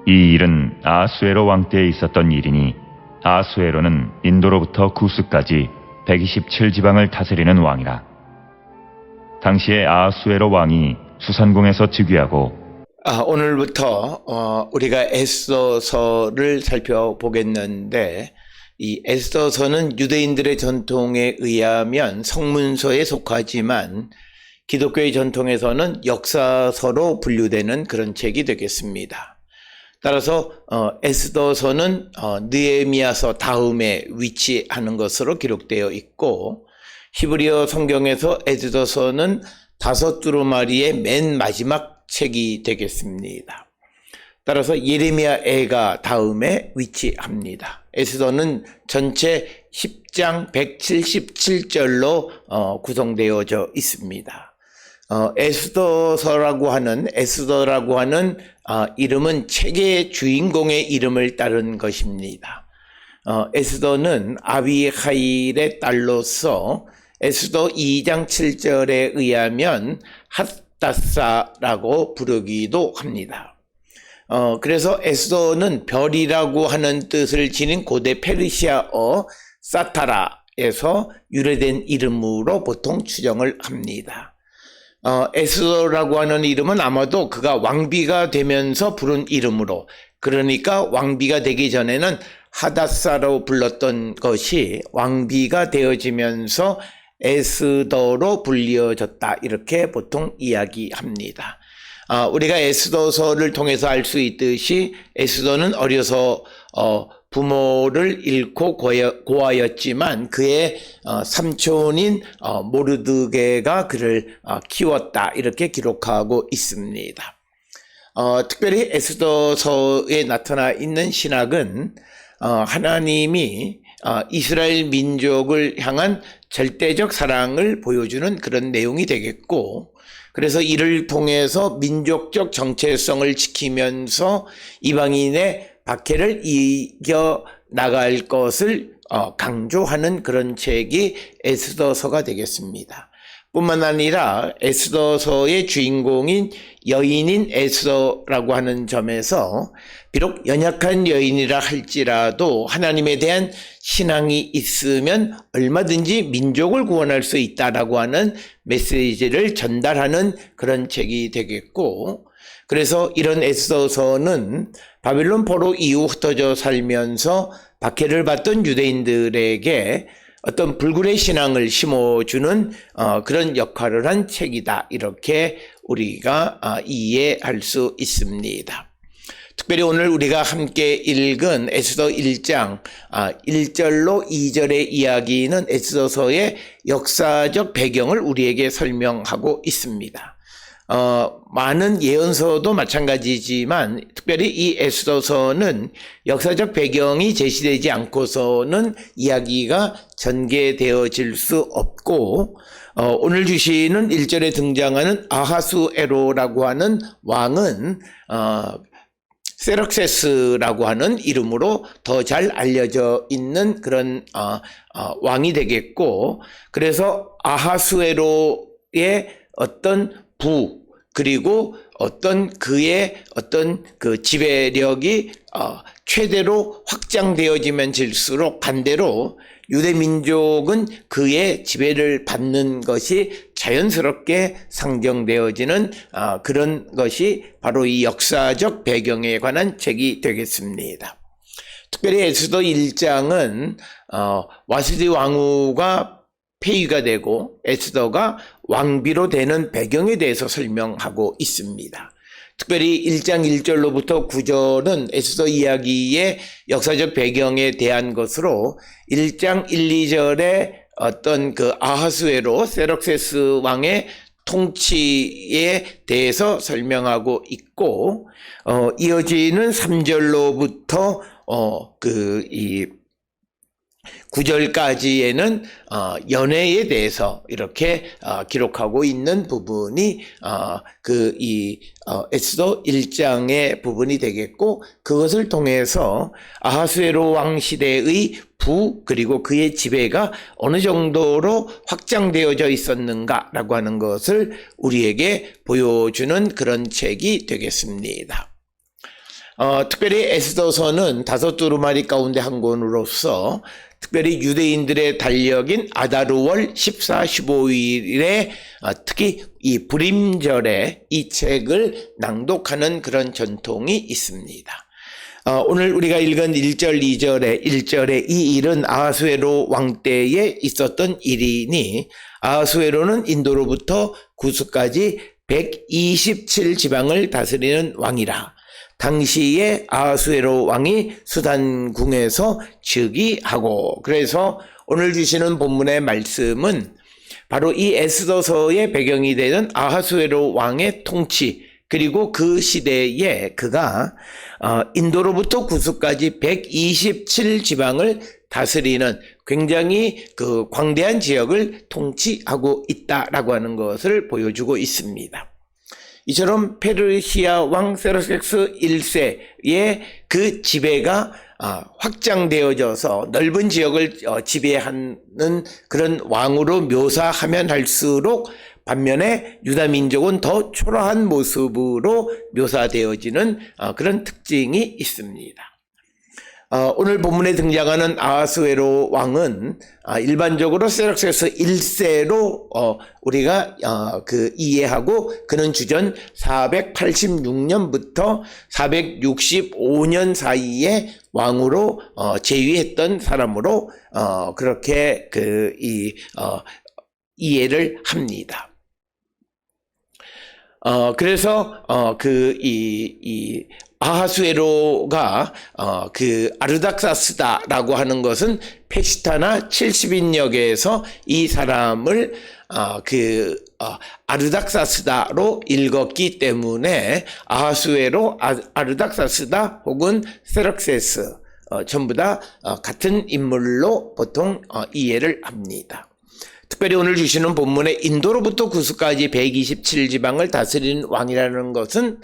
이 일은 아하수에로 왕 때에 있었던 일이니 아하수에로는 인도로부터 구스까지 127지방을 다스리는 왕이라. 당시에 아하수에로 왕이 수산궁에서 즉위하고 오늘부터 우리가 에스더서를 살펴보겠는데, 이 에스더서는 유대인들의 전통에 의하면 성문서에 속하지만 기독교의 전통에서는 역사서로 분류되는 그런 책이 되겠습니다. 따라서 에스더서는 느헤미야서 다음에 위치하는 것으로 기록되어 있고, 히브리어 성경에서 에스더서는 5두루마리의 맨 마지막 책이 되겠습니다. 따라서 예레미야애가 다음에 위치합니다. 에스더는 전체 10장 177절로 구성되어져 있습니다. 에스더라고 하는 이름은 책의 주인공의 이름을 따른 것입니다. 에스더는 아비하일의 딸로서 에스더 2장 7절에 의하면 핫다사라고 부르기도 합니다. 그래서 에스더는 별이라고 하는 뜻을 지닌 고대 페르시아어 사타라에서 유래된 이름으로 보통 추정을 합니다. 에스더라고 하는 이름은 아마도 그가 왕비가 되면서 부른 이름으로, 그러니까 왕비가 되기 전에는 하다사로 불렀던 것이 왕비가 되어지면서 에스더로 불리어졌다, 이렇게 보통 이야기합니다. 우리가 에스더서를 통해서 알 수 있듯이 에스더는 어려서 부모를 잃고 고아였지만 그의 삼촌인 모르드게가 그를 키웠다, 이렇게 기록하고 있습니다. 특별히 에스더서에 나타나 있는 신학은 하나님이 이스라엘 민족을 향한 절대적 사랑을 보여주는 그런 내용이 되겠고, 그래서 이를 통해서 민족적 정체성을 지키면서 이방인의 박해를 이겨 나갈 것을 강조하는 그런 책이 에스더서가 되겠습니다. 뿐만 아니라 에스더서의 주인공인 여인인 에스더라고 하는 점에서 비록 연약한 여인이라 할지라도 하나님에 대한 신앙이 있으면 얼마든지 민족을 구원할 수 있다라고 하는 메시지를 전달하는 그런 책이 되겠고, 그래서 이런 에스더서는 바빌론 포로 이후 흩어져 살면서 박해를 받던 유대인들에게 어떤 불굴의 신앙을 심어주는 그런 역할을 한 책이다, 이렇게 우리가 이해할 수 있습니다. 특별히 오늘 우리가 함께 읽은 에스더 1장 1절로 2절의 이야기는 에스더서의 역사적 배경을 우리에게 설명하고 있습니다. 많은 예언서도 마찬가지지만 특별히 이 에스더서는 역사적 배경이 제시되지 않고서는 이야기가 전개되어질 수 없고, 오늘 주시는 1절에 등장하는 아하수에로라고 하는 왕은 세럭세스라고 하는 이름으로 더 잘 알려져 있는 그런 왕이 되겠고, 그래서 아하수에로의 어떤 그리고 그의 그 지배력이 최대로 확장되어지면 질수록 반대로 유대민족은 그의 지배를 받는 것이 자연스럽게 상정되어지는 그런 것이 바로 이 역사적 배경에 관한 책이 되겠습니다. 특별히 에스더 1장은 와스디 왕후가 폐위가 되고 에스더가 왕비로 되는 배경에 대해서 설명하고 있습니다. 특별히 1장 1절로부터 9절은 에스더 이야기의 역사적 배경에 대한 것으로 1장 1, 2절에 어떤 그 아하수에로 세럭세스 왕의 통치에 대해서 설명하고 있고, 이어지는 3절로부터 9절까지에는 연애에 대해서 이렇게 기록하고 있는 부분이 에스더 1장의 부분이 되겠고, 그것을 통해서 아하수에로 왕 시대의 그리고 그의 지배가 어느 정도로 확장되어져 있었는가라고 하는 것을 우리에게 보여주는 그런 책이 되겠습니다. 특별히 에스더서는 5두루마리 가운데 한 권으로서 특별히 유대인들의 달력인 아다르월 14, 15일에 특히 이 불임절에 이 책을 낭독하는 그런 전통이 있습니다. 오늘 우리가 읽은 1절, 2절에 1절에 이 일은 아하수에로 왕 때에 있었던 일이니 아하수에로는 인도로부터 구스까지 127지방을 다스리는 왕이라. 당시에 아하수에로 왕이 수단궁에서 즉위하고, 그래서 오늘 주시는 본문의 말씀은 바로 이 에스더서의 배경이 되는 아하수에로 왕의 통치, 그리고 그 시대에 그가 인도로부터 구스까지 127지방을 다스리는 굉장히 그 광대한 지역을 통치하고 있다라고 하는 것을 보여주고 있습니다. 이처럼 페르시아 왕 세르섹스 1세의 그 지배가 확장되어져서 넓은 지역을 지배하는 그런 왕으로 묘사하면 할수록 반면에 유다 민족은 더 초라한 모습으로 묘사되어지는 그런 특징이 있습니다. 오늘 본문에 등장하는 아하수에로 왕은 일반적으로 세르섹스 1세로 우리가 이해하고, 그는 주전 486년부터 465년 사이에 왕으로 재위했던 사람으로 그렇게 이해를 합니다. 그래서 아하수에로가 아르닥사스다라고 하는 것은 페시타나 70인역에서 이 사람을 아르닥사스다로 읽었기 때문에 아하수에로, 아르닥사스다 혹은 세럭세스 전부 다 같은 인물로 보통 이해를 합니다. 특별히 오늘 주시는 본문에 인도로부터 구스까지 127지방을 다스리는 왕이라는 것은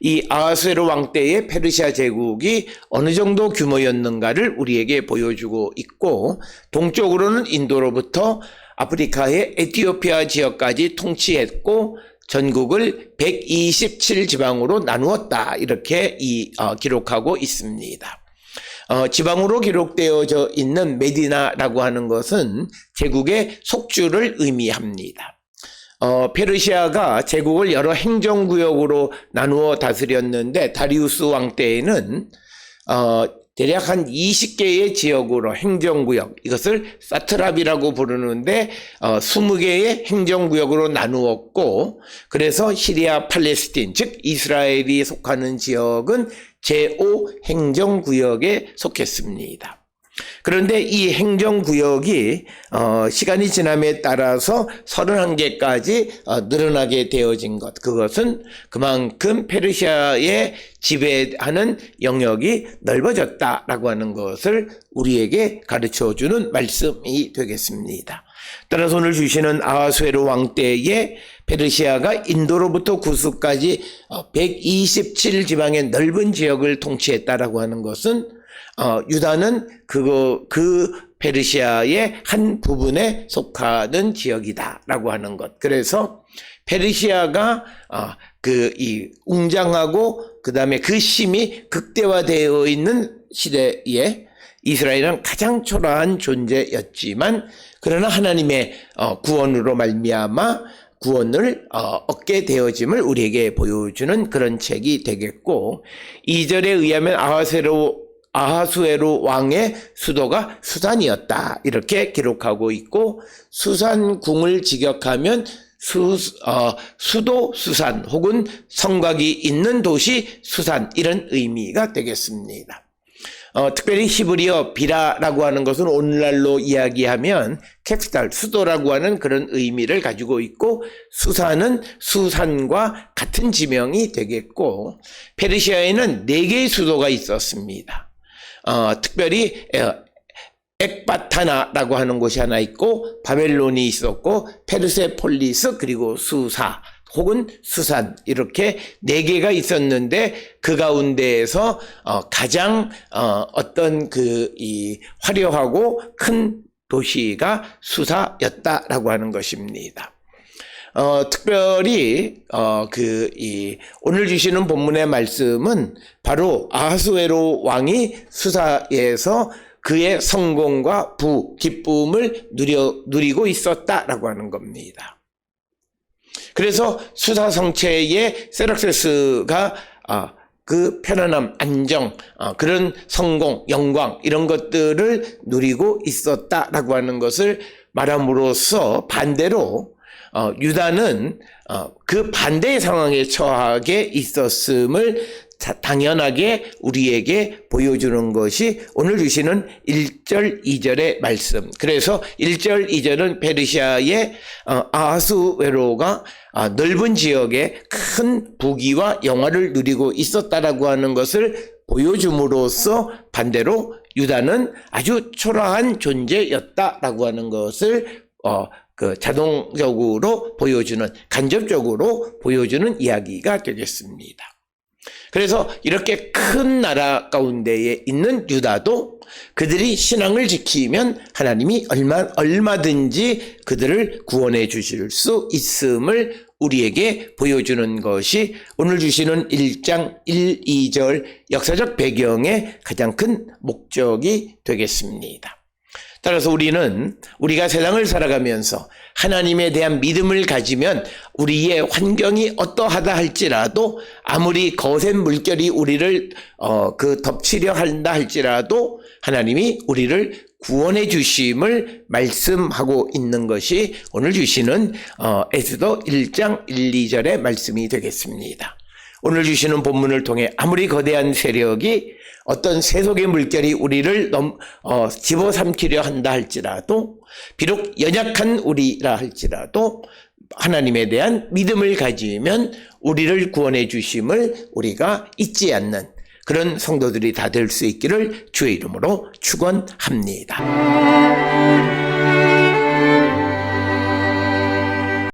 이 아하수에로 왕 때의 페르시아 제국이 어느 정도 규모였는가를 우리에게 보여주고 있고, 동쪽으로는 인도로부터 아프리카의 에티오피아 지역까지 통치했고 전국을 127지방으로 나누었다, 이렇게 기록하고 있습니다. 지방으로 기록되어져 있는 메디나라고 하는 것은 제국의 속주를 의미합니다. 페르시아가 제국을 여러 행정구역으로 나누어 다스렸는데 다리우스 왕 때에는 대략 한 20개의 지역으로 행정구역, 이것을 사트랍이라고 부르는데 20개의 행정구역으로 나누었고, 그래서 시리아 팔레스틴, 즉 이스라엘이 속하는 지역은 제5행정구역에 속했습니다. 그런데 이 행정구역이 시간이 지남에 따라서 31개까지 늘어나게 되어진 것, 그것은 그만큼 페르시아의 지배하는 영역이 넓어졌다라고 하는 것을 우리에게 가르쳐주는 말씀이 되겠습니다. 따라서 오늘 주시는 아하수에로 왕 때에 페르시아가 인도로부터 구스까지 127지방의 넓은 지역을 통치했다라고 하는 것은 유다는 그 페르시아의 한 부분에 속하는 지역이다라고 하는 것. 그래서 페르시아가 이 웅장하고 그다음에 그 힘이 극대화되어 있는 시대에 이스라엘은 가장 초라한 존재였지만, 그러나 하나님의 구원으로 말미암아 구원을 얻게 되어짐을 우리에게 보여주는 그런 책이 되겠고, 2절에 의하면 아하수에로 왕의 수도가 수산이었다, 이렇게 기록하고 있고, 수산궁을 직역하면 수도 수산 혹은 성곽이 있는 도시 수산, 이런 의미가 되겠습니다. 특별히 히브리어 비라라고 하는 것은 오늘날로 이야기하면 캡스탈, 수도라고 하는 그런 의미를 가지고 있고, 수산은 수산과 같은 지명이 되겠고, 페르시아에는 4개의 수도가 있었습니다. 특별히 엑바타나라고 하는 곳이 하나 있고, 바벨론이 있었고, 페르세폴리스, 그리고 수사 혹은 수산, 이렇게 4개가 있었는데 그 가운데에서 가장 화려하고 큰 도시가 수사였다라고 하는 것입니다. 특별히 오늘 주시는 본문의 말씀은 바로 아하수에로 왕이 수사에서 그의 성공과 기쁨을 누리고 있었다라고 하는 겁니다. 그래서 수사 성체의 세락세스가 그 편안함, 안정, 그런 성공, 영광 이런 것들을 누리고 있었다라고 하는 것을 말함으로써 반대로 유다는 그 반대의 상황에 처하게 있었음을 당연하게 우리에게 보여주는 것이 오늘 주시는 1절, 2절의 말씀. 그래서 1절, 2절은 페르시아의 아하수에로가 넓은 지역에 큰 부귀와 영화를 누리고 있었다라고 하는 것을 보여줌으로써 반대로 유다는 아주 초라한 존재였다라고 하는 것을 자동적으로 보여주는, 간접적으로 보여주는 이야기가 되겠습니다. 그래서 이렇게 큰 나라 가운데에 있는 유다도 그들이 신앙을 지키면 하나님이 얼마든지 그들을 구원해 주실 수 있음을 우리에게 보여주는 것이 오늘 주시는 1장 1, 2절 역사적 배경의 가장 큰 목적이 되겠습니다. 따라서 우리가 세상을 살아가면서 하나님에 대한 믿음을 가지면 우리의 환경이 어떠하다 할지라도 아무리 거센 물결이 우리를 덮치려 한다 할지라도 하나님이 우리를 구원해 주심을 말씀하고 있는 것이 오늘 주시는 에스더 1장 1, 2절의 말씀이 되겠습니다. 오늘 주시는 본문을 통해 아무리 거대한 세력이 어떤 세속의 물결이 우리를 집어삼키려 한다 할지라도 비록 연약한 우리라 할지라도 하나님에 대한 믿음을 가지면 우리를 구원해 주심을 우리가 잊지 않는 그런 성도들이 다 될 수 있기를 주의 이름으로 축원합니다.